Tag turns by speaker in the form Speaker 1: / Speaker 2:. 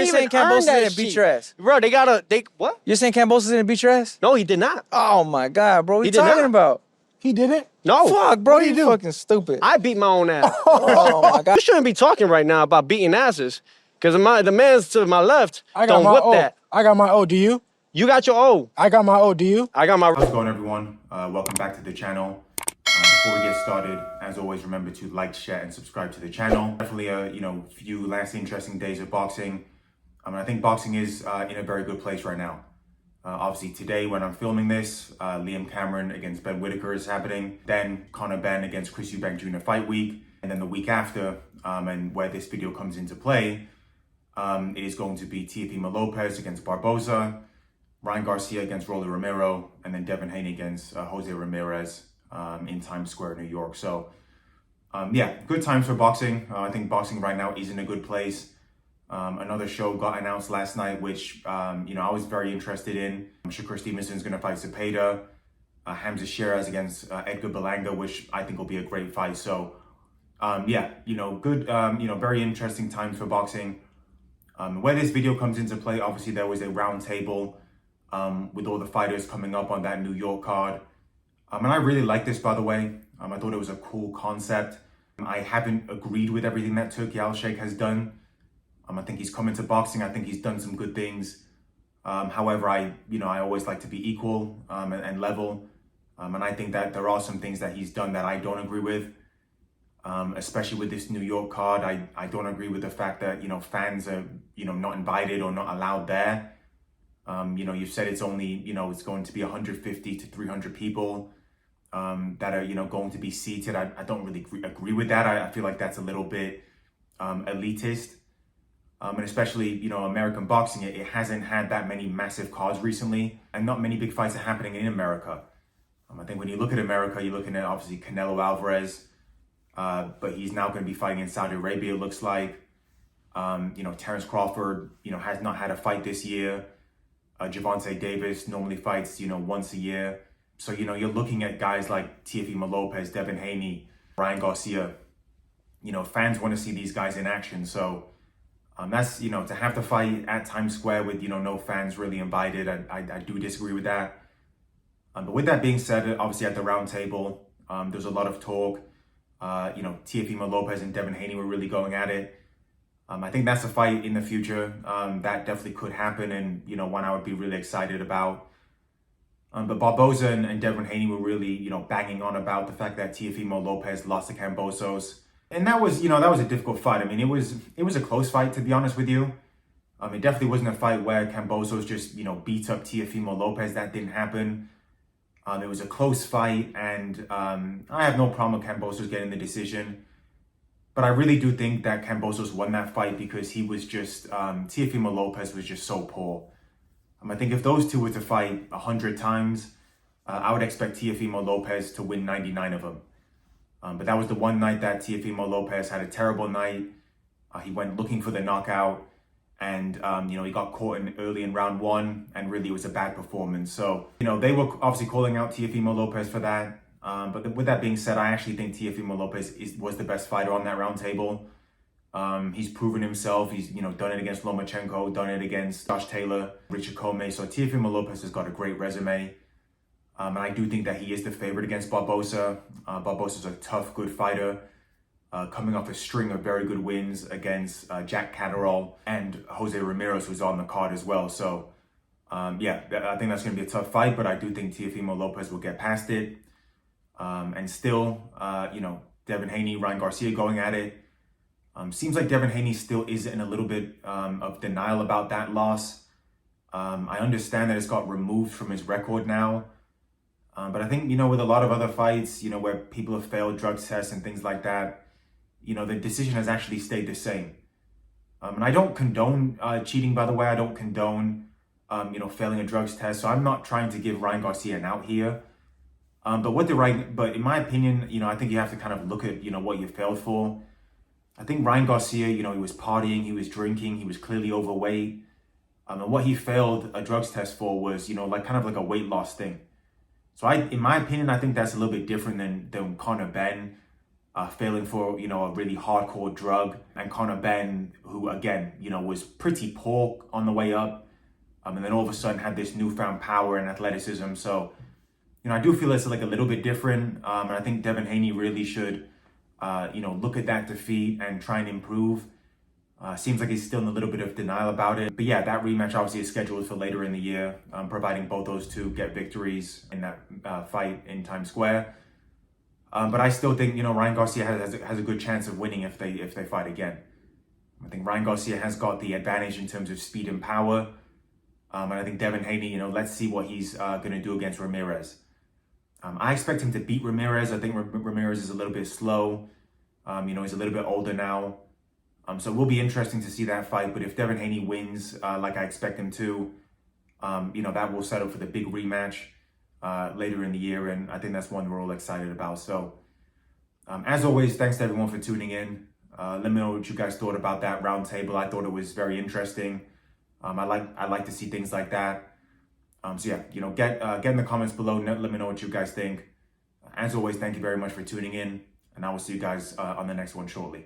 Speaker 1: you're saying Kambosos didn't beat your ass?
Speaker 2: Bro, what?
Speaker 1: You're saying Kambosos didn't beat your ass?
Speaker 2: No, he did not.
Speaker 1: Oh my God, bro. What
Speaker 2: He
Speaker 1: you
Speaker 2: did
Speaker 1: talking
Speaker 2: not.
Speaker 1: about?
Speaker 3: He didn't?
Speaker 2: No.
Speaker 1: Fuck, bro.
Speaker 3: What did he
Speaker 1: You
Speaker 3: do?
Speaker 1: fucking stupid.
Speaker 2: I beat my own ass.
Speaker 1: Oh my God.
Speaker 2: You shouldn't be talking right now about beating asses. Because the man's to my left don't whip that.
Speaker 3: I got my O. Do you?
Speaker 2: You got your O.
Speaker 3: I got my O. Do you?
Speaker 2: I got my...
Speaker 4: How's it going, everyone? Welcome back to the channel. Before we get started, as always, remember to like, share, and subscribe to the channel. Definitely a few last interesting days of boxing. I think boxing is in a very good place right now. Obviously today when I'm filming this, Liam Cameron against Ben Whitaker is happening. Then Conor Benn against Chris Eubank Jr. fight week. And then the week after, and where this video comes into play, it is going to be Teofimo Lopez against Barboza, Ryan Garcia against Rolly Romero, and then Devin Haney against Jose Ramirez in Times Square, New York. So yeah, good times for boxing. I think boxing right now is in a good place. Another show got announced last night, which I was very interested in. Shakur Stevenson's going to fight Cepeda. Hamza Shiraz against Edgar Berlanga, which I think will be a great fight. So yeah, good, very interesting times for boxing. Where this video comes into play, obviously there was a round table with all the fighters coming up on that New York card. And I really like this, by the way. I thought it was a cool concept. I haven't agreed with everything that Turki Al-Sheikh has done. I think he's come into boxing. I think he's done some good things. However, I always like to be equal and level. And I think that there are some things that he's done that I don't agree with. Especially with this New York card, I don't agree with the fact that fans are not invited or not allowed there. You've said it's only it's going to be 150 to 300 people that are going to be seated. I don't really agree with that. I feel like that's a little bit elitist. And especially, American boxing, it hasn't had that many massive cards recently, and not many big fights are happening in America. I think when you look at America, you're looking at obviously Canelo Alvarez, but he's now going to be fighting in Saudi Arabia, it looks like. Terrence Crawford, has not had a fight this year. Gervonta Davis normally fights, once a year. So, you're looking at guys like Teofimo Lopez, Devin Haney, Ryan Garcia. Fans want to see these guys in action. So, that's, to have the fight at Times Square with, no fans really invited, I do disagree with that. But with that being said, obviously at the round table, there's a lot of talk. Teofimo Lopez and Devin Haney were really going at it. I think that's a fight in the future that definitely could happen, and, one I would be really excited about. But Barboza and Devin Haney were really, banging on about the fact that Teofimo Lopez lost to Kambosos. And that was, that was a difficult fight. I mean, it was a close fight, to be honest with you. It definitely wasn't a fight where Kambosos just, beat up Teofimo Lopez. That didn't happen. It was a close fight, and I have no problem with Kambosos getting the decision. But I really do think that Kambosos won that fight because he was just, Teofimo Lopez was just so poor. I think if those two were to fight 100 times, I would expect Teofimo Lopez to win 99 of them. But that was the one night that Teofimo Lopez had a terrible night. He went looking for the knockout, and he got caught early in round one, and really it was a bad performance. So they were obviously calling out Teofimo Lopez for that. But with that being said, I actually think Teofimo Lopez was the best fighter on that round table. He's proven himself. He's done it against Lomachenko, done it against Josh Taylor, Richard Comey. So Teofimo Lopez has got a great resume. And I do think that he is the favorite against Barboza. Barboza's a tough, good fighter, coming off a string of very good wins against Jack Catterall and Jose Ramirez, who's on the card as well. So, yeah, I think that's going to be a tough fight, but I do think Teofimo Lopez will get past it. And still, Devin Haney, Ryan Garcia going at it. Seems like Devin Haney still is in a little bit of denial about that loss. I understand that it's got removed from his record now. But I think, with a lot of other fights, where people have failed drug tests and things like that, the decision has actually stayed the same. And I don't condone cheating, by the way. I don't condone, failing a drugs test. So I'm not trying to give Ryan Garcia an out here. But in my opinion, I think you have to kind of look at, what you failed for. I think Ryan Garcia, he was partying, he was drinking, he was clearly overweight. And what he failed a drugs test for was, kind of like a weight loss thing. So in my opinion, I think that's a little bit different than Conor Benn. failing for, a really hardcore drug. And Conor Ben, who again, was pretty poor on the way up. And then all of a sudden had this newfound power and athleticism. So, I do feel it's like a little bit different. And I think Devin Haney really should, look at that defeat and try and improve. Seems like he's still in a little bit of denial about it. But yeah, that rematch obviously is scheduled for later in the year, providing both those two get victories in that fight in Times Square. But I still think, Ryan Garcia has a good chance of winning if they fight again. I think Ryan Garcia has got the advantage in terms of speed and power. And I think Devin Haney, let's see what he's going to do against Ramirez. I expect him to beat Ramirez. I think Ramirez is a little bit slow. He's a little bit older now. So it will be interesting to see that fight. But if Devin Haney wins, like I expect him to, that will settle for the big rematch later in the year. And I think that's one we're all excited about. So as always, thanks to everyone for tuning in. Let me know what you guys thought about that roundtable. I thought it was very interesting. I like to see things like that. So yeah, get in the comments below. Let me know what you guys think. As always, thank you very much for tuning in. And I will see you guys on the next one shortly.